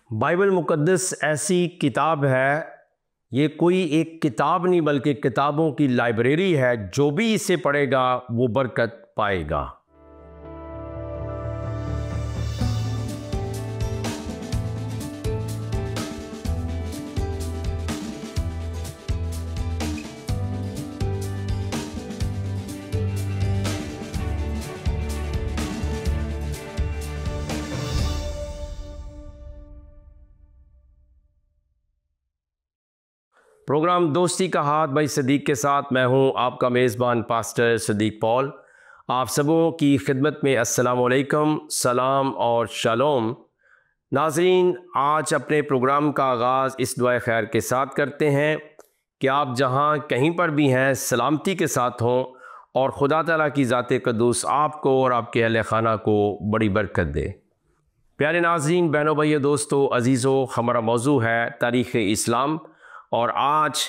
Bible مقدس ایسی کتاب ہے، یہ کوئی ایک کتاب نہیں بلکہ کتابوں کی لائبریری ہے۔ جو بھی اسے پڑھے گا وہ برکت پائے گا۔ پروگرام دوستی کا ہاتھ بھائی صدیق کے ساتھ میں ہوں آپ کا میزبان پاسٹر صدیق پال۔ آپ سبوں کی خدمت میں السلام علیکم، سلام اور شالوم۔ ناظرین، آج اپنے پروگرام کا آغاز اس دعائے خیر کے ساتھ کرتے ہیں کہ آپ جہاں کہیں پر بھی ہیں سلامتی کے ساتھ ہوں اور خدا تعالیٰ کی ذات قدوس آپ کو اور آپ کے اہل خانہ کو بڑی برکت دے۔ پیارے ناظرین، بہنوں بھائیو، دوستو، عزیزو، ہمارا موضوع ہے تاریخ اسلام، اور آج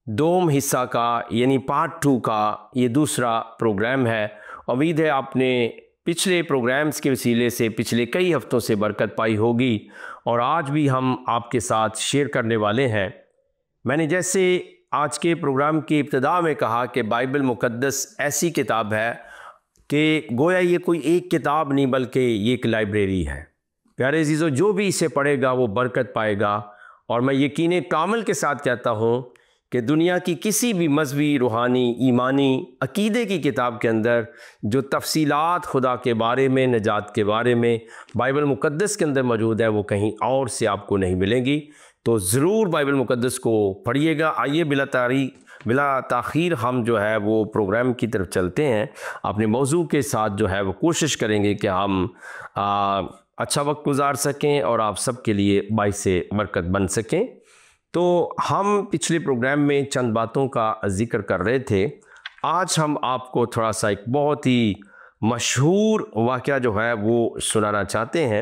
دوم حصہ کا یعنی پارٹ 2 کا یہ دوسرا پروگرام ہے۔ امید ہے آپ نے پچھلے پروگرامز کے وسیلے سے پچھلے کئی ہفتوں سے برکت پائی ہوگی، اور آج بھی ہم آپ کے ساتھ شیئر کرنے والے ہیں۔ میں نے جیسے آج کے پروگرام کی ابتدا میں کہا کہ بائبل مقدس ایسی کتاب ہے کہ گویا یہ کوئی ایک کتاب نہیں بلکہ یہ ایک لائبریری ہے۔ پیارے عزیزو، جو بھی اسے پڑھے گا وہ برکت پائے گا، اور میں یقین کامل کے ساتھ کہتا ہوں کہ دنیا کی کسی بھی مذہبی، روحانی، ایمانی، عقیدے کی کتاب کے اندر جو تفصیلات خدا کے بارے میں، نجات کے بارے میں بائبل مقدس کے اندر موجود ہے وہ کہیں اور سے آپ کو نہیں ملیں گی۔ تو ضرور بائبل مقدس کو پڑھیے گا۔ آئیے بلا تاخیر ہم جو ہے وہ پروگرام کی طرف چلتے ہیں۔ اپنے موضوع کے ساتھ جو ہے وہ کوشش کریں گے کہ ہم اچھا وقت گزار سکیں اور آپ سب کے لیے باعث برکت بن سکیں۔ تو ہم پچھلے پروگرام میں چند باتوں کا ذکر کر رہے تھے۔ آج ہم آپ کو تھوڑا سا ایک بہت ہی مشہور واقعہ جو ہے وہ سنانا چاہتے ہیں،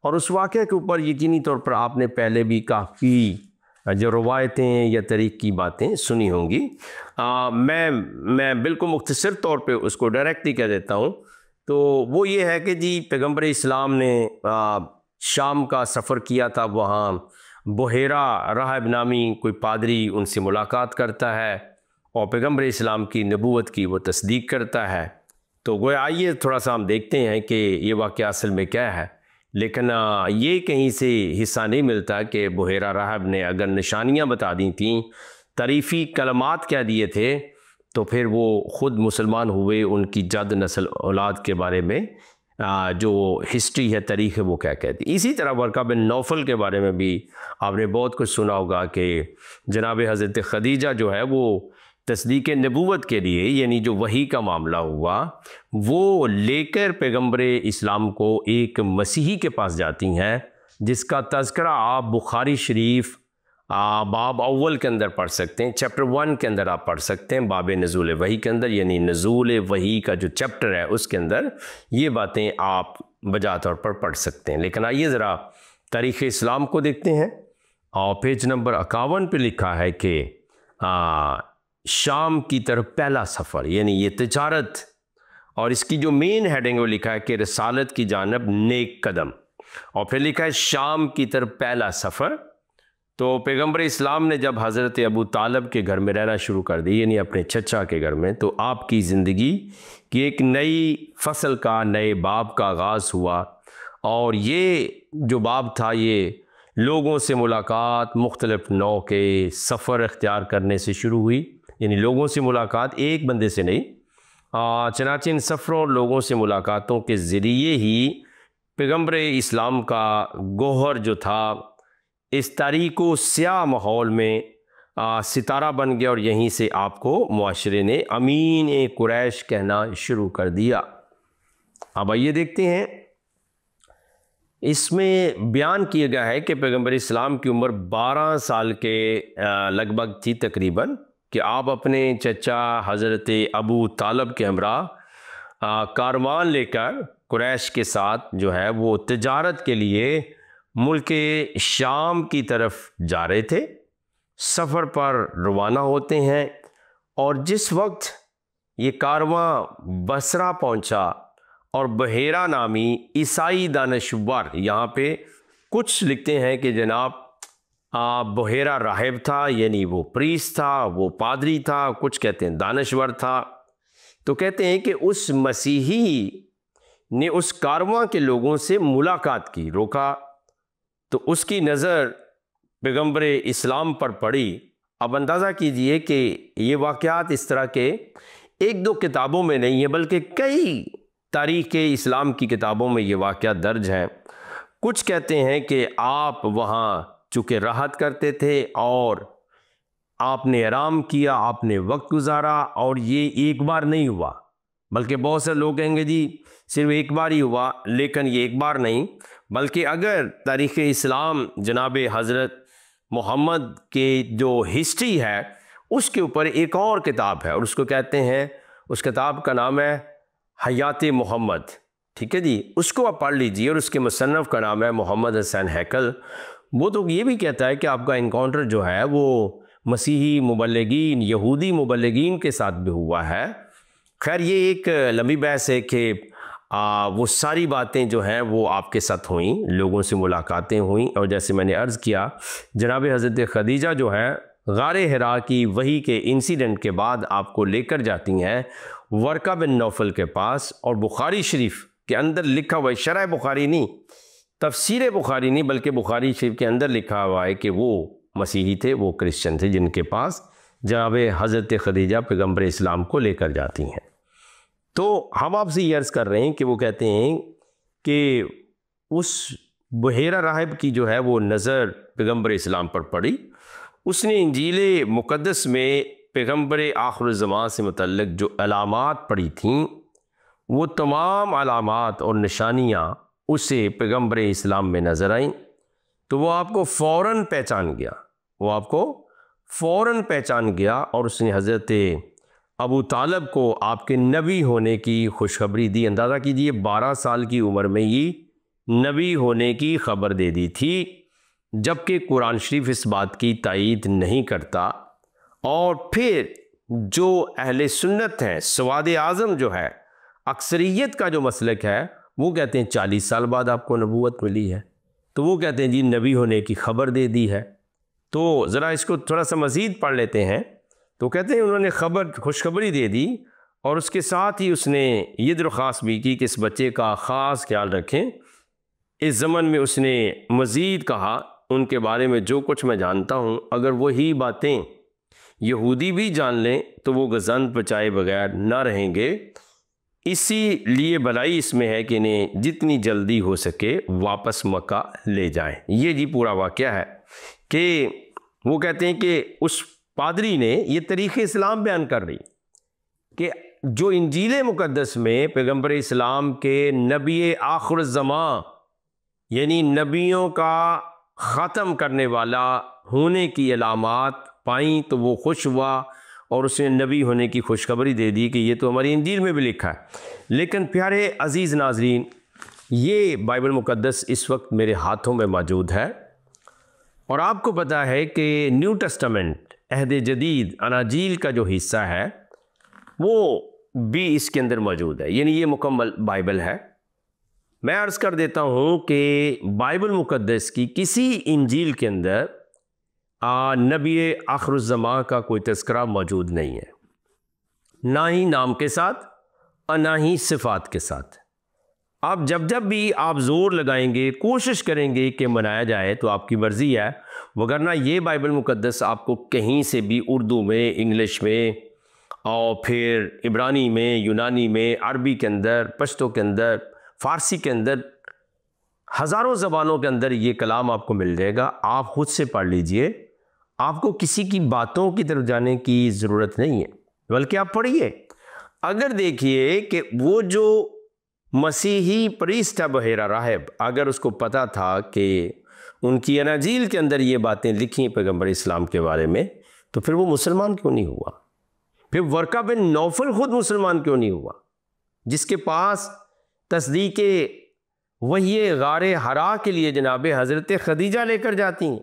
اور اس واقعہ کے اوپر یقینی طور پر آپ نے پہلے بھی کافی جو روایتیں یا طریق کی باتیں سنی ہوں گی۔ میں بالکل مختصر طور پہ اس کو ڈائریکٹلی کہہ دیتا ہوں۔ تو وہ یہ ہے کہ جی پیغمبر اسلام نے شام کا سفر کیا تھا۔ وہاں بحیرہ راہب نامی کوئی پادری ان سے ملاقات کرتا ہے اور پیغمبر اسلام کی نبوت کی وہ تصدیق کرتا ہے۔ تو گویا آئیے تھوڑا سا ہم دیکھتے ہیں کہ یہ واقعہ اصل میں کیا ہے۔ لیکن یہ کہیں سے حصہ نہیں ملتا کہ بحیرہ راہب نے اگر نشانیاں بتا دی تھیں، تعریفی کلمات کہہ دیے تھے، تو پھر وہ خود مسلمان ہوئے۔ ان کی جد نسل اولاد کے بارے میں جو ہسٹری ہے، تاریخ ہے، وہ کیا کہتی۔ اسی طرح ورقہ بن نوفل کے بارے میں بھی آپ نے بہت کچھ سنا ہوگا کہ جناب حضرت خدیجہ جو ہے وہ تصدیق نبوت کے لیے، یعنی جو وحی کا معاملہ ہوا، وہ لے کر پیغمبر اسلام کو ایک مسیحی کے پاس جاتی ہیں، جس کا تذکرہ آپ بخاری شریف باب اول کے اندر پڑھ سکتے ہیں۔ چیپٹر 1 کے اندر آپ پڑھ سکتے ہیں، باب نزول وحی کے اندر، یعنی نزول وحی کا جو چیپٹر ہے اس کے اندر یہ باتیں آپ بجا طور پر پڑھ سکتے ہیں۔ لیکن آئیے ذرا تاریخ اسلام کو دیکھتے ہیں، اور پیج نمبر 51 پہ لکھا ہے کہ شام کی طرف پہلا سفر، یعنی یہ تجارت، اور اس کی جو مین ہیڈنگ وہ لکھا ہے کہ رسالت کی جانب نیک قدم، اور پھر لکھا ہے شام کی طرف پہلا سفر۔ تو پیغمبر اسلام نے جب حضرت ابو طالب کے گھر میں رہنا شروع کر دی، یعنی اپنے چچا کے گھر میں، تو آپ کی زندگی کی ایک نئی فصل کا، نئے باب کا آغاز ہوا۔ اور یہ جو باب تھا یہ لوگوں سے ملاقات، مختلف نوع کے سفر اختیار کرنے سے شروع ہوئی، یعنی لوگوں سے ملاقات، ایک بندے سے نہیں۔ چنانچہ ان سفروں اور لوگوں سے ملاقاتوں کے ذریعے ہی پیغمبر اسلام کا گوہر جو تھا اس تاریک و سیاہ ماحول میں ستارہ بن گیا، اور یہیں سے آپ کو معاشرے نے امین قریش کہنا شروع کر دیا۔ اب آئیے دیکھتے ہیں، اس میں بیان کیا گیا ہے کہ پیغمبر اسلام کی عمر 12 سال کے لگ بھگ تھی تقریباً، کہ آپ اپنے چچا حضرت ابو طالب کے ہمراہ کاروان لے کر قریش کے ساتھ جو ہے وہ تجارت کے لیے ملک شام کی طرف جا رہے تھے۔ سفر پر روانہ ہوتے ہیں، اور جس وقت یہ کارواں بصرہ پہنچا اور بحیرہ نامی عیسائی دانشور، یہاں پہ کچھ لکھتے ہیں کہ جناب بحیرہ راہب تھا، یعنی وہ پریس تھا، وہ پادری تھا، کچھ کہتے ہیں دانشور تھا۔ تو کہتے ہیں کہ اس مسیحی نے اس کارواں کے لوگوں سے ملاقات کی، روکا، تو اس کی نظر پیغمبر اسلام پر پڑی۔ اب اندازہ کیجئے کہ یہ واقعات اس طرح کے ایک دو کتابوں میں نہیں ہیں، بلکہ کئی تاریخ اسلام کی کتابوں میں یہ واقعات درج ہیں۔ کچھ کہتے ہیں کہ آپ وہاں چونکہ راحت کرتے تھے اور آپ نے آرام کیا، آپ نے وقت گزارا، اور یہ ایک بار نہیں ہوا، بلکہ بہت سے لوگ کہیں گے جی صرف ایک بار ہی ہوا، لیکن یہ ایک بار نہیں، بلکہ اگر تاریخ اسلام جناب حضرت محمد کے جو ہسٹری ہے اس کے اوپر ایک اور کتاب ہے، اور اس کو کہتے ہیں، اس کتاب کا نام ہے حیات محمد، ٹھیک ہے جی، اس کو آپ پڑھ لیجئے، اور اس کے مصنف کا نام ہے محمد حسین ہیکل۔ وہ تو یہ بھی کہتا ہے کہ آپ کا انکاؤنٹر جو ہے وہ مسیحی مبلغین، یہودی مبلغین کے ساتھ بھی ہوا ہے۔ خیر یہ ایک لمبی بحث ہے کہ وہ ساری باتیں جو ہیں وہ آپ کے ساتھ ہوئیں، لوگوں سے ملاقاتیں ہوئیں، اور جیسے میں نے عرض کیا جناب حضرت خدیجہ جو ہے غار حرا کی وحی کے انسیڈنٹ کے بعد آپ کو لے کر جاتی ہیں ورقہ بن نوفل کے پاس، اور بخاری شریف کے اندر لکھا ہوا ہے، شرح بخاری نہیں، تفسیر بخاری نہیں، بلکہ بخاری شریف کے اندر لکھا ہوا ہے کہ وہ مسیحی تھے، وہ کرسچن تھے، جن کے پاس جناب حضرت خدیجہ پیغمبر اسلام کو لے کر جاتی ہیں۔ تو ہم آپ سے یہ عرض کر رہے ہیں کہ وہ کہتے ہیں کہ اس بحیرہ راہب کی جو ہے وہ نظر پیغمبر اسلام پر پڑی، اس نے انجیل مقدس میں پیغمبر آخر الزمان سے متعلق جو علامات پڑھی تھیں، وہ تمام علامات اور نشانیاں اسے پیغمبر اسلام میں نظر آئیں، تو وہ آپ کو فوراً پہچان گیا، اور اس نے حضرت ابو طالب کو آپ کے نبی ہونے کی خوشخبری دی۔ اندازہ کیجئے 12 سال کی عمر میں ہی نبی ہونے کی خبر دے دی تھی، جبکہ قرآن شریف اس بات کی تائید نہیں کرتا۔ اور پھر جو اہل سنت ہیں، سواد اعظم جو ہے، اکثریت کا جو مسلک ہے، وہ کہتے ہیں 40 سال بعد آپ کو نبوت ملی ہے، تو وہ کہتے ہیں جی نبی ہونے کی خبر دے دی ہے۔ تو ذرا اس کو تھوڑا سا مزید پڑھ لیتے ہیں۔ تو کہتے ہیں انہوں نے خوشخبری دے دی، اور اس کے ساتھ ہی اس نے یہ درخواست بھی کی کہ اس بچے کا خاص خیال رکھیں۔ اس زمن میں اس نے مزید کہا ان کے بارے میں جو کچھ میں جانتا ہوں، اگر وہی باتیں یہودی بھی جان لیں تو وہ گزند بچائے بغیر نہ رہیں گے، اسی لیے بھلائی اس میں ہے کہ انہیں جتنی جلدی ہو سکے واپس مکہ لے جائیں۔ یہ جی پورا واقعہ ہے کہ وہ کہتے ہیں کہ اس پادری نے یہ تاریخ اسلام بیان کر رہی کہ جو انجیل مقدس میں پیغمبر اسلام کے نبی آخر الزمان، یعنی نبیوں کا ختم کرنے والا ہونے کی علامات پائیں، تو وہ خوش ہوا اور اس نے نبی ہونے کی خوشخبری دے دی کہ یہ تو ہماری انجیل میں بھی لکھا ہے۔ لیکن پیارے عزیز ناظرین، یہ بائبل مقدس اس وقت میرے ہاتھوں میں موجود ہے، اور آپ کو پتہ ہے کہ نیو ٹیسٹامنٹ، عہد جدید، اناجیل کا جو حصہ ہے وہ بھی اس کے اندر موجود ہے، یعنی یہ مکمل بائبل ہے۔ میں عرض کر دیتا ہوں کہ بائبل مقدس کی کسی انجیل کے اندر نبی آخر الزمان کا کوئی تذکرہ موجود نہیں ہے، نہ ہی نام کے ساتھ اور نہ ہی صفات کے ساتھ۔ آپ جب بھی آپ زور لگائیں گے، کوشش کریں گے کہ منایا جائے تو آپ کی مرضی ہے، وگرنہ یہ بائبل مقدس آپ کو کہیں سے بھی اردو میں، انگلش میں، اور پھر عبرانی میں، یونانی میں، عربی کے اندر، پشتو کے اندر، فارسی کے اندر، ہزاروں زبانوں کے اندر یہ کلام آپ کو مل جائے گا۔ آپ خود سے پڑھ لیجئے، آپ کو کسی کی باتوں کی طرف جانے کی ضرورت نہیں ہے، بلکہ آپ پڑھیے۔ اگر دیکھیے کہ وہ جو مسیحی پریسٹ ہے بحیرہ راہب، اگر اس کو پتا تھا کہ ان کی اناجیل کے اندر یہ باتیں لکھی پیغمبر اسلام کے بارے میں، تو پھر وہ مسلمان کیوں نہیں ہوا؟ پھر ورقہ بن نوفل خود مسلمان کیوں نہیں ہوا، جس کے پاس تصدیق وحی غار حرا کے لیے جناب حضرت خدیجہ لے کر جاتی ہیں؟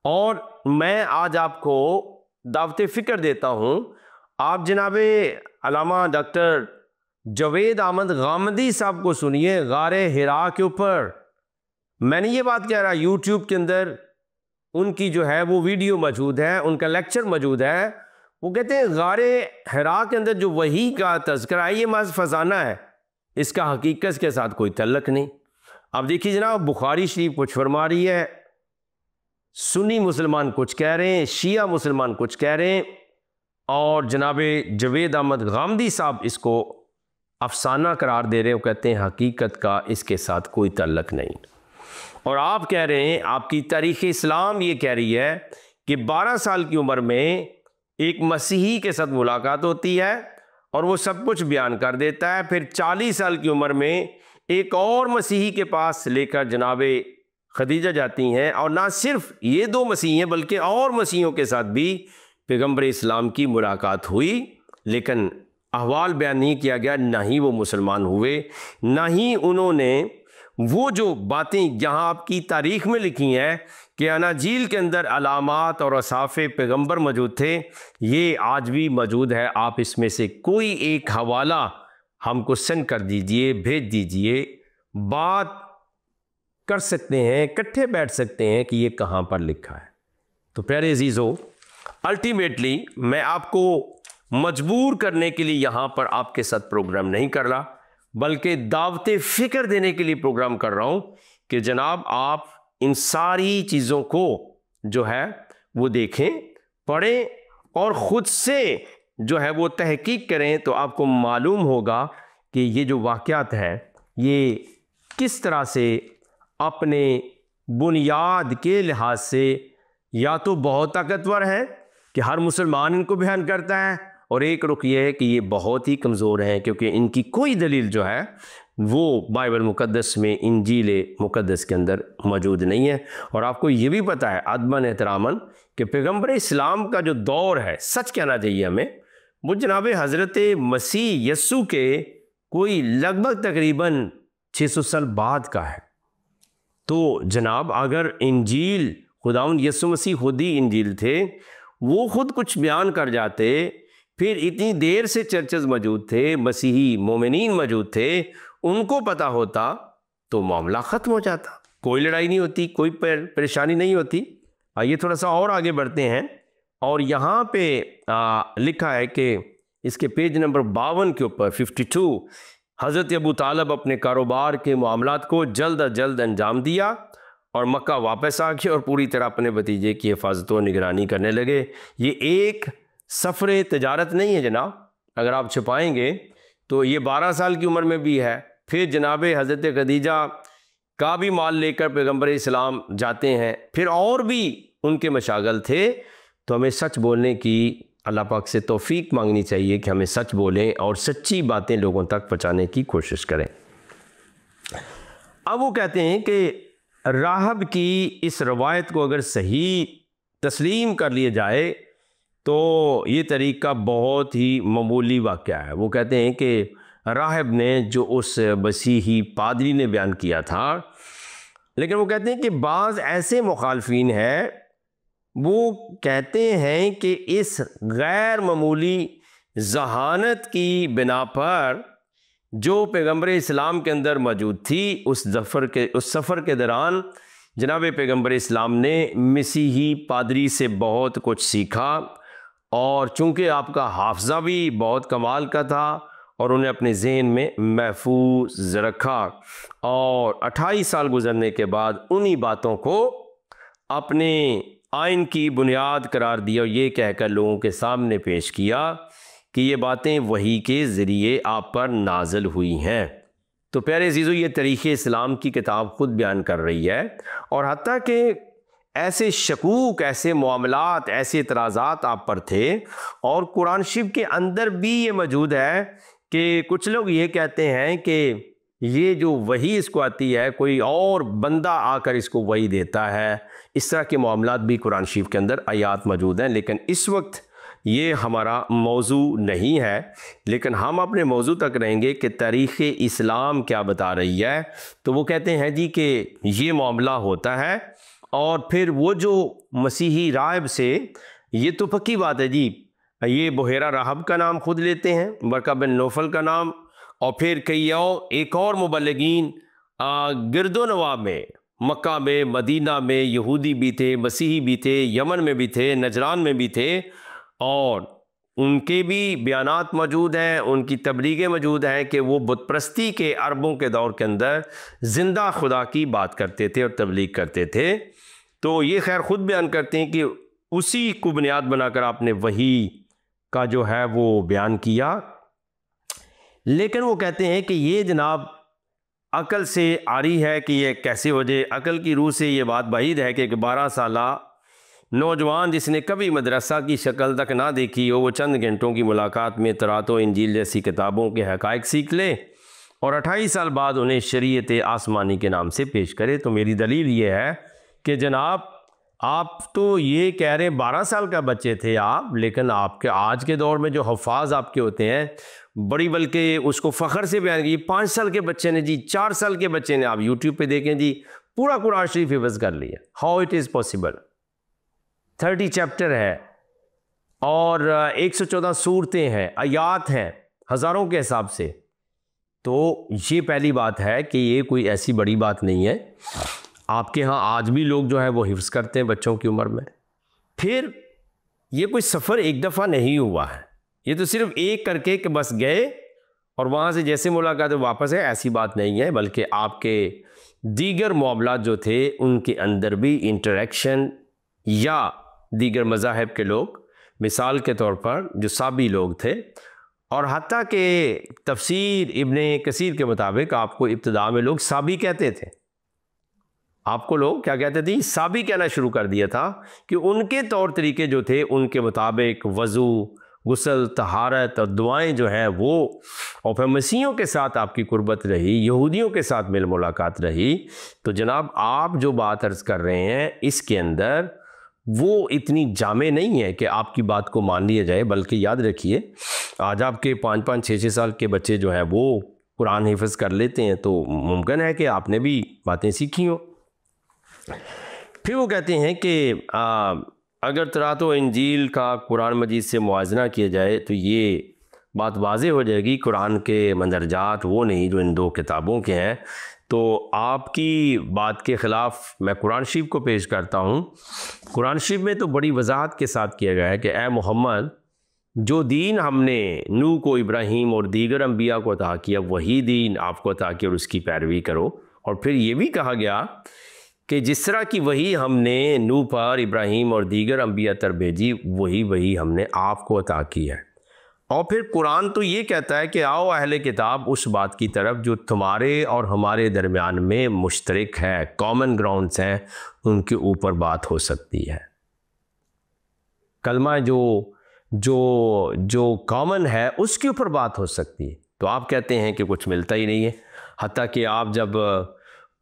اور میں آج آپ کو دعوت فکر دیتا ہوں، آپ جناب علامہ ڈاکٹر جاوید احمد غامدی صاحب کو سنیے، غار حرا کے اوپر میں نے یہ بات کہہ رہا، یوٹیوب کے اندر ان کی جو ہے وہ ویڈیو موجود ہے، ان کا لیکچر موجود ہے. وہ کہتے ہیں غار حرا کے اندر جو وحی کا تذکرہ ہے یہ محض فسانہ ہے، اس کا حقیقت کے ساتھ کوئی تعلق نہیں. اب دیکھیے جناب، بخاری شریف کچھ فرما رہی ہے، سنی مسلمان کچھ کہہ رہے ہیں، شیعہ مسلمان کچھ کہہ رہے ہیں، اور جناب جوید احمد غامدی صاحب اس کو افسانہ قرار دے رہے ہیں. وہ کہتے ہیں حقیقت کا اس کے ساتھ کوئی تعلق نہیں. اور آپ کہہ رہے ہیں، آپ کی تاریخ اسلام یہ کہہ رہی ہے کہ 12 سال کی عمر میں ایک مسیحی کے ساتھ ملاقات ہوتی ہے اور وہ سب کچھ بیان کر دیتا ہے. پھر 40 سال کی عمر میں ایک اور مسیحی کے پاس لے کر جناب خدیجہ جاتی ہیں، اور نہ صرف یہ 2 مسیحی ہیں بلکہ اور مسیحیوں کے ساتھ بھی پیغمبر اسلام کی ملاقات ہوئی، لیکن احوال بیان نہیں کیا گیا. نہ ہی وہ مسلمان ہوئے، نہ ہی انہوں نے وہ جو باتیں یہاں آپ کی تاریخ میں لکھی ہیں کہ اناجیل کے اندر علامات اور اصحاف پیغمبر موجود تھے، یہ آج بھی موجود ہے. آپ اس میں سے کوئی ایک حوالہ ہم کو سینڈ کر دیجئے، بھیج دیجئے، بات کر سکتے ہیں، اکٹھے بیٹھ سکتے ہیں کہ یہ کہاں پر لکھا ہے. تو پیارے عزیزو، الٹیمیٹلی میں آپ کو مجبور کرنے کے لیے یہاں پر آپ کے ساتھ پروگرام نہیں کر رہا، بلکہ دعوت فکر دینے کے لیے پروگرام کر رہا ہوں کہ جناب آپ ان ساری چیزوں کو جو ہے وہ دیکھیں، پڑھیں اور خود سے جو ہے وہ تحقیق کریں. تو آپ کو معلوم ہوگا کہ یہ جو واقعات ہیں یہ کس طرح سے اپنے بنیاد کے لحاظ سے یا تو بہت طاقتور ہیں کہ ہر مسلمان ان کو بیان کرتا ہے، اور ایک رخ یہ ہے کہ یہ بہت ہی کمزور ہیں کیونکہ ان کی کوئی دلیل جو ہے وہ بائبل مقدس میں، انجیل مقدس کے اندر موجود نہیں ہے. اور آپ کو یہ بھی پتہ ہے ادباً احتراماً کہ پیغمبر اسلام کا جو دور ہے، سچ کہنا چاہیے ہمیں، وہ جناب حضرت مسیح یسوع کے کوئی لگ بھگ تقریباً 600 سال بعد کا ہے. تو جناب اگر انجیل، خداوند یسوع مسیح خود ہی انجیل تھے، وہ خود کچھ بیان کر جاتے، پھر اتنی دیر سے چرچز موجود تھے، مسیحی مومنین موجود تھے، ان کو پتہ ہوتا تو معاملہ ختم ہو جاتا، کوئی لڑائی نہیں ہوتی، کوئی پریشانی نہیں ہوتی. آئیے تھوڑا سا اور آگے بڑھتے ہیں، اور یہاں پہ لکھا ہے کہ اس کے پیج نمبر 52 کے اوپر 52، حضرت ابو طالب اپنے کاروبار کے معاملات کو جلد از جلد انجام دیا اور مکہ واپس آ گئے اور پوری طرح اپنے بھتیجے کی حفاظت و نگرانی کرنے لگے. یہ ایک سفر تجارت نہیں ہے جناب، اگر آپ چھپائیں گے تو یہ 12 سال کی عمر میں بھی ہے. پھر جناب حضرت خدیجہ کا بھی مال لے کر پیغمبر اسلام جاتے ہیں، پھر اور بھی ان کے مشاغل تھے. تو ہمیں سچ بولنے کی اللہ پاک سے توفیق مانگنی چاہیے کہ ہمیں سچ بولیں اور سچی باتیں لوگوں تک پہنچانے کی کوشش کریں. اب وہ کہتے ہیں کہ راہب کی اس روایت کو اگر صحیح تسلیم کر لیا جائے تو یہ طریقہ بہت ہی معمولی واقعہ ہے. وہ کہتے ہیں کہ راہب نے جو اس مسیحی پادری نے بیان کیا تھا، لیکن وہ کہتے ہیں کہ بعض ایسے مخالفین ہیں وہ کہتے ہیں کہ اس غیر معمولی ذہانت کی بنا پر جو پیغمبر اسلام کے اندر موجود تھی، اس سفر کے دوران جناب پیغمبر اسلام نے مسیحی پادری سے بہت کچھ سیکھا، اور چونکہ آپ کا حافظہ بھی بہت کمال کا تھا اور انہیں اپنے ذہن میں محفوظ رکھا، اور 28 سال گزرنے کے بعد انہی باتوں کو اپنے آئین کی بنیاد قرار دیا اور یہ کہہ کر لوگوں کے سامنے پیش کیا کہ یہ باتیں وحی کے ذریعے آپ پر نازل ہوئی ہیں. تو پیارے عزیزو، یہ تاریخ اسلام کی کتاب خود بیان کر رہی ہے، اور حتیٰ کہ ایسے شکوک، ایسے معاملات، ایسے اعتراضات آپ پر تھے، اور قرآن شریف کے اندر بھی یہ موجود ہے کہ کچھ لوگ یہ کہتے ہیں کہ یہ جو وحی اس کو آتی ہے کوئی اور بندہ آ کر اس کو وحی دیتا ہے. اس طرح کے معاملات بھی قرآن شریف کے اندر آیات موجود ہیں، لیکن اس وقت یہ ہمارا موضوع نہیں ہے، لیکن ہم اپنے موضوع تک رہیں گے کہ تاریخ اسلام کیا بتا رہی ہے. تو وہ کہتے ہیں جی کہ یہ معاملہ ہوتا ہے، اور پھر وہ جو مسیحی راہب سے، یہ تو پکی بات ہے جی، یہ بحیرہ راہب کا نام خود لیتے ہیں، ورقہ بن نوفل کا نام، اور پھر ایک اور مبلغین گرد و نواح میں مکہ میں، مدینہ میں یہودی بھی تھے، مسیحی بھی تھے، یمن میں بھی تھے، نجران میں بھی تھے، اور ان کے بھی بیانات موجود ہیں، ان کی تبلیغیں موجود ہیں کہ وہ بت پرستی کے عربوں کے دور کے اندر زندہ خدا کی بات کرتے تھے اور تبلیغ کرتے تھے۔ تو یہ خیر خود بیان کرتے ہیں کہ اسی کو بنیاد بنا کر آپ نے وحی کا جو ہے وہ بیان کیا، لیکن وہ کہتے ہیں کہ یہ جناب عقل سے عاری ہے کہ یہ کیسے ہو جائے۔ عقل کی روح سے یہ بات بعید ہے کہ ایک 12 سالہ نوجوان جس نے کبھی مدرسہ کی شکل تک نہ دیکھی ہو، وہ چند گھنٹوں کی ملاقات میں تورات و انجیل جیسی کتابوں کے حقائق سیکھ لے اور 28 سال بعد انہیں شریعت آسمانی کے نام سے پیش کرے۔ تو میری دلیل یہ ہے کہ جناب آپ تو یہ کہہ رہے ہیں 12 سال کا بچے تھے آپ، لیکن آپ کے آج کے دور میں جو حفاظ آپ کے ہوتے ہیں بڑی، بلکہ اس کو فخر سے بیان کی 5 سال کے بچے نے جی، 4 سال کے بچے نے، آپ یوٹیوب پہ دیکھیں جی، پورا قرآن شریف حفظ کر لیا۔ How it is possible? 30 chapter ہے اور 114 سورتیں ہیں، آیات ہیں ہزاروں کے حساب سے۔ تو یہ پہلی بات ہے کہ یہ کوئی ایسی بڑی بات نہیں ہے۔ آپ کے ہاں آج بھی لوگ جو ہے وہ حفظ کرتے ہیں بچوں کی عمر میں۔ پھر یہ کوئی سفر ایک دفعہ نہیں ہوا ہے، یہ تو صرف ایک کر کے کہ بس گئے اور وہاں سے جیسے ملاقات واپس ہے، ایسی بات نہیں ہے، بلکہ آپ کے دیگر معاملات جو تھے ان کے اندر بھی انٹریکشن، یا دیگر مذاہب کے لوگ مثال کے طور پر جو صابی لوگ تھے، اور حتیٰ کہ تفسیر ابن کثیر کے مطابق آپ کو ابتداء میں لوگ صابی کہتے تھے، آپ کو لوگ کیا کہتے تھے؟ صابی کہنا شروع کر دیا تھا، کہ ان کے طور طریقے جو تھے ان کے مطابق وضو، غسل، طہارت اور دعائیں جو ہیں وہ، اور پھر مسیحیوں کے ساتھ آپ کی قربت رہی، یہودیوں کے ساتھ میل ملاقات رہی۔ تو جناب آپ جو بات عرض کر رہے ہیں اس کے اندر وہ اتنی جامع نہیں ہے کہ آپ کی بات کو مان لیا جائے، بلکہ یاد رکھیے آج آپ کے 5-5 6-6 سال کے بچے جو ہیں وہ قرآن حفظ کر لیتے ہیں، تو ممکن ہے کہ آپ نے بھی باتیں سیکھی ہوں۔ پھر وہ کہتے ہیں کہ اگر تورات و انجیل کا قرآن مجید سے موازنہ کیا جائے تو یہ بات واضح ہو جائے گی، قرآن کے مندرجات وہ نہیں جو ان 2 کتابوں کے ہیں۔ تو آپ کی بات کے خلاف میں قرآن شریف کو پیش کرتا ہوں۔ قرآن شریف میں تو بڑی وضاحت کے ساتھ کیا گیا ہے کہ اے محمد، جو دین ہم نے نوح کو، ابراہیم اور دیگر انبیاء کو عطا کیا، وہی دین آپ کو عطا کیا اور اس کی پیروی کرو۔ اور پھر یہ بھی کہا گیا کہ جس طرح کی وحی ہم نے نوح پر، ابراہیم اور دیگر انبیاء تر بھیجی، وہی ہم نے آپ کو عطا کی ہے۔ اور پھر قرآن تو یہ کہتا ہے کہ آؤ اہل کتاب اس بات کی طرف جو تمہارے اور ہمارے درمیان میں مشترک ہے، کامن گراؤنڈز ہیں، ان کے اوپر بات ہو سکتی ہے۔ کلمہ جو کامن ہے اس کے اوپر بات ہو سکتی ہے۔ تو آپ کہتے ہیں کہ کچھ ملتا ہی نہیں ہے، حتیٰ کہ آپ جب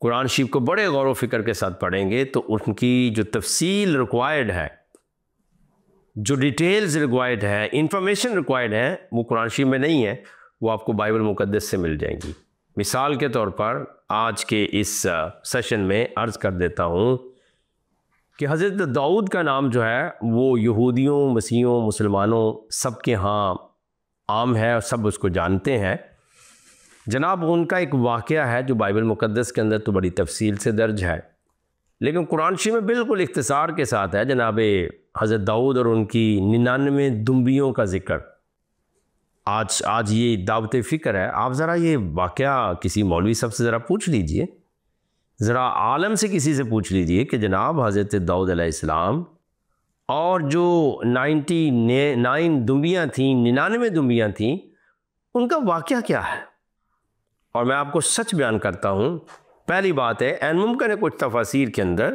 قرآن شریف کو بڑے غور و فکر کے ساتھ پڑھیں گے تو ان کی جو تفصیل ریکوائرڈ ہے، جو ڈیٹیلز ریکوائرڈ ہے، انفارمیشن ریکوائرڈ ہے، وہ قرآن شریف میں نہیں ہے، وہ آپ کو بائبل مقدس سے مل جائیں گی۔ مثال کے طور پر آج کے اس سیشن میں عرض کر دیتا ہوں کہ حضرت داؤد کا نام جو ہے وہ یہودیوں، مسیحیوں، مسلمانوں سب کے ہاں عام ہے اور سب اس کو جانتے ہیں۔ جناب ان کا ایک واقعہ ہے جو بائبل مقدس کے اندر تو بڑی تفصیل سے درج ہے، لیکن قرآن شریف میں بالکل اختصار کے ساتھ ہے۔ جناب حضرت داؤد اور ان کی 99 دمبیوں کا ذکر آج یہ دعوت فکر ہے۔ آپ ذرا یہ واقعہ کسی مولوی صاحب سے ذرا پوچھ لیجئے، ذرا عالم سے کسی سے پوچھ لیجئے کہ جناب حضرت داؤد علیہ السلام اور جو 99 دمبیاں تھیں، 99 دمبیاں تھیں، ان کا واقعہ کیا ہے۔ اور میں آپ کو سچ بیان کرتا ہوں، پہلی بات ہے این ممکن ہے کچھ تفاسیر کے اندر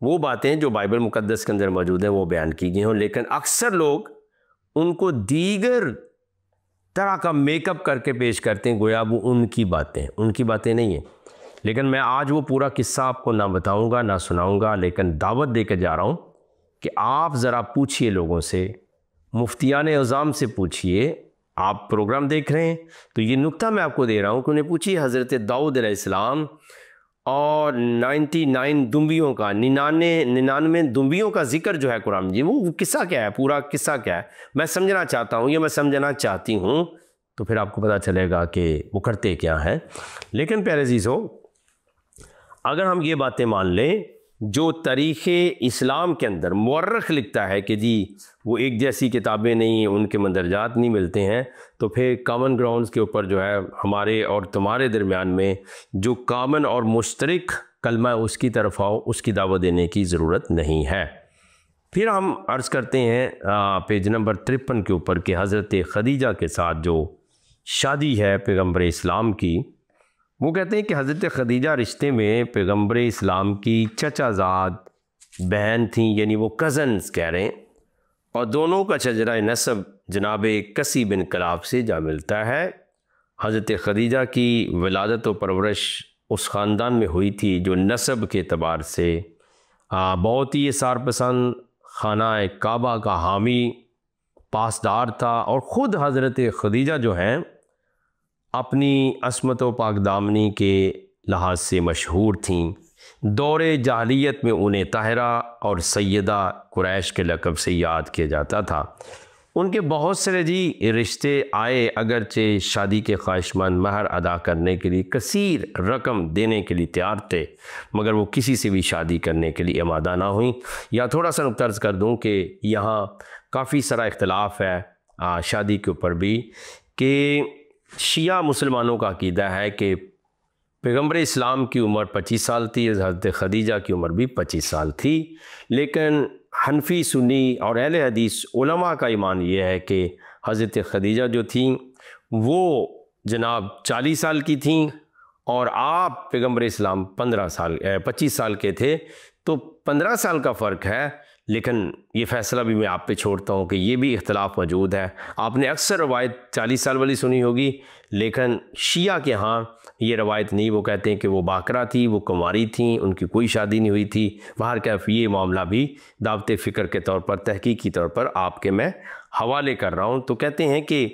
وہ باتیں جو بائبل مقدس کے اندر موجود ہیں وہ بیان کی گئی ہوں، لیکن اکثر لوگ ان کو دیگر طرح کا میک اپ کر کے پیش کرتے ہیں، گویا وہ ان کی باتیں نہیں ہیں۔ لیکن میں آج وہ پورا قصہ آپ کو نہ بتاؤں گا نہ سناؤں گا، لیکن دعوت دے کے جا رہا ہوں کہ آپ ذرا پوچھئے لوگوں سے، مفتیان اعظام سے پوچھئے۔ آپ پروگرام دیکھ رہے ہیں تو یہ نکتہ میں آپ کو دے رہا ہوں کہ انہیں پوچھئے حضرت داؤد علیہ السلام اور 99 دمبیوں کا 99 دمبیوں کا ذکر جو ہے قرآن جی، وہ قصہ کیا ہے، پورا قصہ کیا ہے۔ میں سمجھنا چاہتا ہوں، یہ میں سمجھنا چاہتی ہوں، تو پھر آپ کو پتہ چلے گا کہ وہ کرتے کیا ہیں۔ لیکن پیارے عزیزو، اگر ہم یہ باتیں مان لیں جو تاریخ اسلام کے اندر مورخ لکھتا ہے کہ جی وہ ایک جیسی کتابیں نہیں، ان کے مندرجات نہیں ملتے ہیں، تو پھر کامن گراؤنڈز کے اوپر جو ہے ہمارے اور تمہارے درمیان میں جو کامن اور مشترک کلمہ اس کی طرف آؤ، اس کی دعوت دینے کی ضرورت نہیں ہے۔ پھر ہم عرض کرتے ہیں پیج نمبر 53 کے اوپر کہ حضرت خدیجہ کے ساتھ جو شادی ہے پیغمبر اسلام کی، وہ کہتے ہیں کہ حضرت خدیجہ رشتے میں پیغمبر اسلام کی چچا زاد بہن تھیں، یعنی وہ کزنز کہہ رہے ہیں، اور دونوں کا شجرہ نسب جناب کسی بن کلاب سے جا ملتا ہے۔ حضرت خدیجہ کی ولادت و پرورش اس خاندان میں ہوئی تھی جو نسب کے اعتبار سے بہت ہی اثار پسند، خانہ کعبہ کا حامی پاسدار تھا، اور خود حضرت خدیجہ جو ہیں اپنی عصمت و پاک دامنی کے لحاظ سے مشہور تھیں۔ دور جاہلیت میں انہیں طاہرہ اور سیدہ قریش کے لقب سے یاد کیا جاتا تھا۔ ان کے بہت سے رشتے آئے، اگرچہ شادی کے خواہشمند مہر ادا کرنے کے لیے کثیر رقم دینے کے لیے تیار تھے، مگر وہ کسی سے بھی شادی کرنے کے لیے آمادہ نہ ہوئیں۔ یا تھوڑا سا نقطہ عرض کر دوں کہ یہاں کافی سارا اختلاف ہے شادی کے اوپر بھی، کہ شیعہ مسلمانوں کا عقیدہ ہے کہ پیغمبر اسلام کی عمر 25 سال تھی، حضرت خدیجہ کی عمر بھی 25 سال تھی، لیکن حنفی، سنی اور اہل حدیث علماء کا ایمان یہ ہے کہ حضرت خدیجہ جو تھیں وہ جناب 40 سال کی تھیں، اور آپ پیغمبر اسلام 25 سال کے تھے، تو 15 سال کا فرق ہے۔ لیکن یہ فیصلہ بھی میں آپ پہ چھوڑتا ہوں کہ یہ بھی اختلاف موجود ہے۔ آپ نے اکثر روایت 40 سال والی سنی ہوگی، لیکن شیعہ کے ہاں یہ روایت نہیں، وہ کہتے ہیں کہ وہ باکرہ تھی، وہ کنواری تھیں، ان کی کوئی شادی نہیں ہوئی تھی۔ بہرکیف یہ معاملہ بھی دعوت فکر کے طور پر، تحقیقی طور پر آپ کے میں حوالے کر رہا ہوں۔ تو کہتے ہیں کہ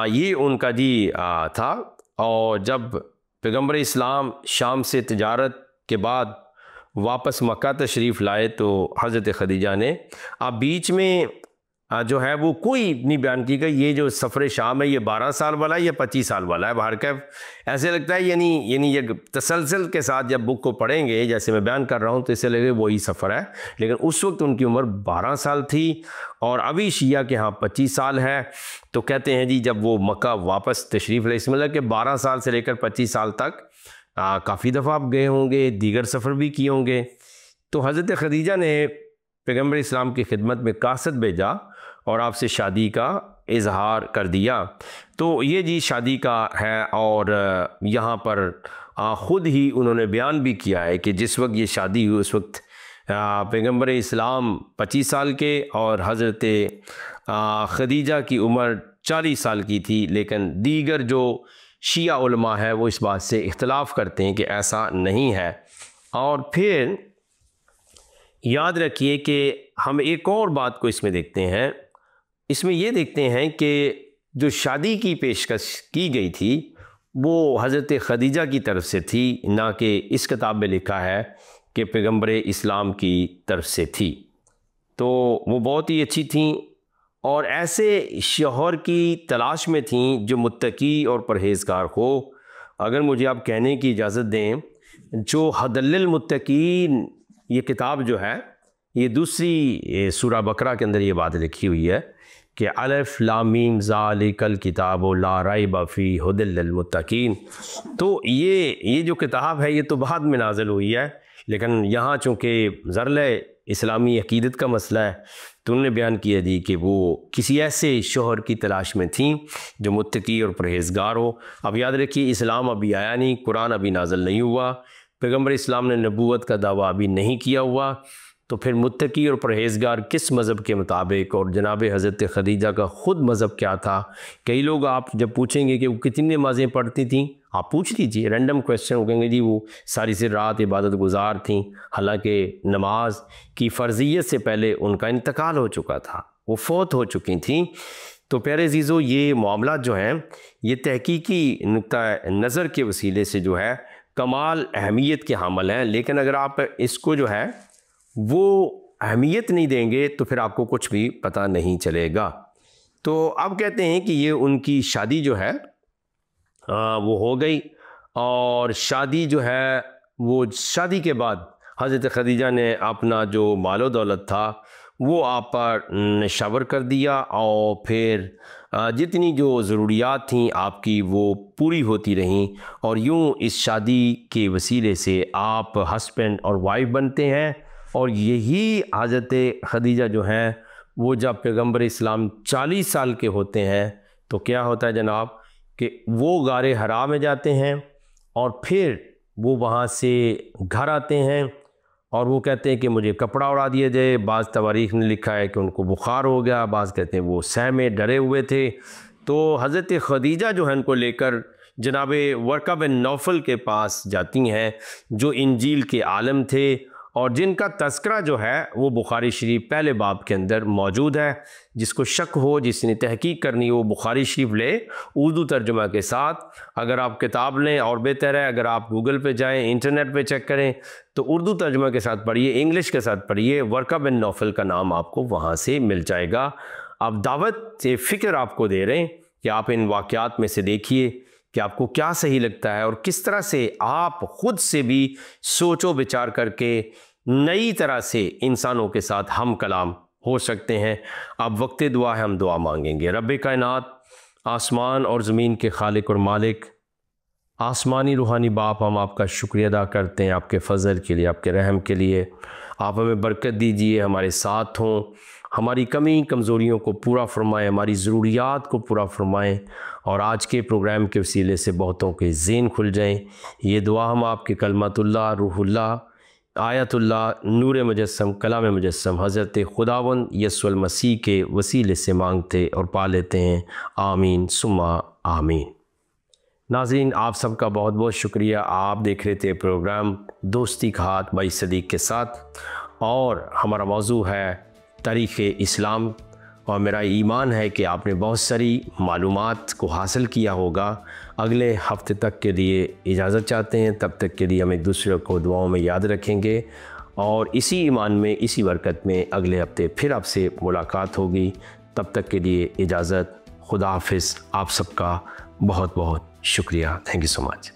یہ ان کا تھا، اور جب پیغمبر اسلام شام سے تجارت کے بعد واپس مکہ تشریف لائے تو حضرت خدیجہ نے بیچ میں جو ہے وہ کوئی نہیں بیان کی گئی یہ جو سفر شام ہے یہ 12 سال والا ہے یا 25 سال والا ہے۔ بہرکیف ایسے لگتا ہے یعنی یہ تسلسل کے ساتھ جب بک کو پڑھیں گے، جیسے میں بیان کر رہا ہوں، تو اسے لگے وہی سفر ہے، لیکن اس وقت ان کی عمر 12 سال تھی، اور ابھی شیعہ کے ہاں 25 سال ہے۔ تو کہتے ہیں جب وہ مکہ واپس تشریف لائے، اس میں کہ 12 سال سے لے کر 25 سال تک کافی دفعہ آپ گئے ہوں گے، دیگر سفر بھی کیے ہوں گے۔ تو حضرت خدیجہ نے پیغمبر اسلام کی خدمت میں قاصد بھیجا اور آپ سے شادی کا اظہار کر دیا۔ تو یہ شادی کا ہے، اور یہاں پر خود ہی انہوں نے بیان بھی کیا ہے کہ جس وقت یہ شادی ہوئی اس وقت پیغمبر اسلام 25 سال کے اور حضرت خدیجہ کی عمر 40 سال کی تھی، لیکن دیگر جو شیعہ علماء ہے وہ اس بات سے اختلاف کرتے ہیں کہ ایسا نہیں ہے۔ اور پھر یاد رکھیے کہ ہم ایک اور بات کو اس میں دیکھتے ہیں، اس میں یہ دیکھتے ہیں کہ جو شادی کی پیشکش کی گئی تھی وہ حضرت خدیجہ کی طرف سے تھی، نہ کہ اس کتاب میں لکھا ہے کہ پیغمبر اسلام کی طرف سے تھی۔ تو وہ بہت ہی اچھی تھیں، اور ایسے شوہر کی تلاش میں تھیں جو متقی اور پرہیزگار ہو۔ اگر مجھے آپ کہنے کی اجازت دیں، جو حدل المتقین یہ کتاب جو ہے، یہ دوسری سورہ بقرہ کے اندر یہ بات لکھی ہوئی ہے کہ الف لام میم ذالک الکتاب لا ریب فیہ ھدی للمتقین۔ تو یہ جو کتاب ہے یہ تو بعد میں نازل ہوئی ہے، لیکن یہاں چونکہ ذرلِ اسلامی عقیدت کا مسئلہ ہے تو انہوں نے بیان کیا کہ وہ کسی ایسے شوہر کی تلاش میں تھیں جو متقی اور پرہیزگار ہو۔ اب یاد رکھیے اسلام ابھی آیا نہیں، قرآن ابھی نازل نہیں ہوا، پیغمبر اسلام نے نبوت کا دعویٰ ابھی نہیں کیا ہوا، تو پھر متقی اور پرہیزگار کس مذہب کے مطابق، اور جناب حضرت خدیجہ کا خود مذہب کیا تھا؟ کئی لوگ آپ جب پوچھیں گے کہ وہ کتنی نمازیں پڑھتی تھیں، آپ پوچھ لیجیے، رینڈم کویسچن ہو، کہیں گے وہ ساری سی رات عبادت گزار تھیں، حالانکہ نماز کی فرضیت سے پہلے ان کا انتقال ہو چکا تھا، وہ فوت ہو چکی تھیں۔ تو پیارے عزیزو، یہ معاملات جو ہیں یہ تحقیقی نقطہ نظر کے وسیلے سے جو ہے کمال اہمیت کے حامل ہیں، لیکن اگر آپ اس کو جو ہے وہ اہمیت نہیں دیں گے تو پھر آپ کو کچھ بھی پتہ نہیں چلے گا۔ تو اب کہتے ہیں کہ یہ ان کی شادی جو ہے وہ ہو گئی، اور شادی جو ہے وہ شادی کے بعد حضرت خدیجہ نے اپنا جو مال و دولت تھا وہ آپ پر نشاور کر دیا، اور پھر جتنی جو ضروریات تھیں آپ کی وہ پوری ہوتی رہیں، اور یوں اس شادی کے وسیلے سے آپ ہسبینڈ اور وائف بنتے ہیں۔ اور یہی حضرت خدیجہ جو ہیں وہ جب پیغمبر اسلام 40 سال کے ہوتے ہیں تو کیا ہوتا ہے جناب کہ وہ غار حرا میں جاتے ہیں، اور پھر وہ وہاں سے گھر آتے ہیں اور وہ کہتے ہیں کہ مجھے کپڑا اڑا دیا جائے۔ بعض تواریخ نے لکھا ہے کہ ان کو بخار ہو گیا، بعض کہتے ہیں وہ سہ میں ڈرے ہوئے تھے۔ تو حضرت خدیجہ جو ہے ان کو لے کر جناب ورقہ بن نوفل کے پاس جاتی ہیں، جو انجیل کے عالم تھے اور جن کا تذکرہ جو ہے وہ بخاری شریف پہلے باب کے اندر موجود ہے۔ جس کو شک ہو، جس نے تحقیق کرنی ہو، بخاری شریف لے اردو ترجمہ کے ساتھ۔ اگر آپ کتاب لیں اور بہتر ہے اگر آپ گوگل پہ جائیں، انٹرنیٹ پہ چیک کریں تو اردو ترجمہ کے ساتھ پڑھیے، انگلش کے ساتھ پڑھیے، ورقہ بن نوفل کا نام آپ کو وہاں سے مل جائے گا۔ اب دعوت فکر آپ کو دے رہے ہیں کہ آپ ان واقعات میں سے دیکھیے کہ آپ کو کیا صحیح لگتا ہے، اور کس طرح سے آپ خود سے بھی سوچ و بچار کر کے نئی طرح سے انسانوں کے ساتھ ہم کلام ہو سکتے ہیں۔ اب وقت دعا ہے، ہم دعا مانگیں گے۔ رب کائنات، آسمان اور زمین کے خالق اور مالک، آسمانی روحانی باپ، ہم آپ کا شکریہ ادا کرتے ہیں آپ کے فضل کے لیے، آپ کے رحم کے لیے۔ آپ ہمیں برکت دیجیے، ہمارے ساتھ ہوں، ہماری کمی کمزوریوں کو پورا فرمائیں، ہماری ضروریات کو پورا فرمائیں، اور آج کے پروگرام کے وسیلے سے بہتوں کے ذہن کھل جائیں۔ یہ دعا ہم آپ کے کلمت اللہ، روح اللہ، آیت اللہ، نور مجسم، کلام مجسم حضرت خداوند یسوع المسیح کے وسیلے سے مانگتے اور پا لیتے ہیں، آمین ثم آمین۔ ناظرین، آپ سب کا بہت بہت شکریہ۔ آپ دیکھ رہے تھے پروگرام دوستی کا ہاتھ بائی صدیق کے ساتھ، اور ہمارا موضوع ہے تاریخ اسلام، اور میرا ایمان ہے کہ آپ نے بہت ساری معلومات کو حاصل کیا ہوگا۔ اگلے ہفتے تک کے لیے اجازت چاہتے ہیں، تب تک کے لیے ہم ایک دوسرے کو دعاؤں میں یاد رکھیں گے، اور اسی ایمان میں، اسی برکت میں اگلے ہفتے پھر آپ سے ملاقات ہوگی۔ تب تک کے لیے اجازت، خدا حافظ۔ آپ سب کا بہت بہت شکریہ۔ Thank you so much.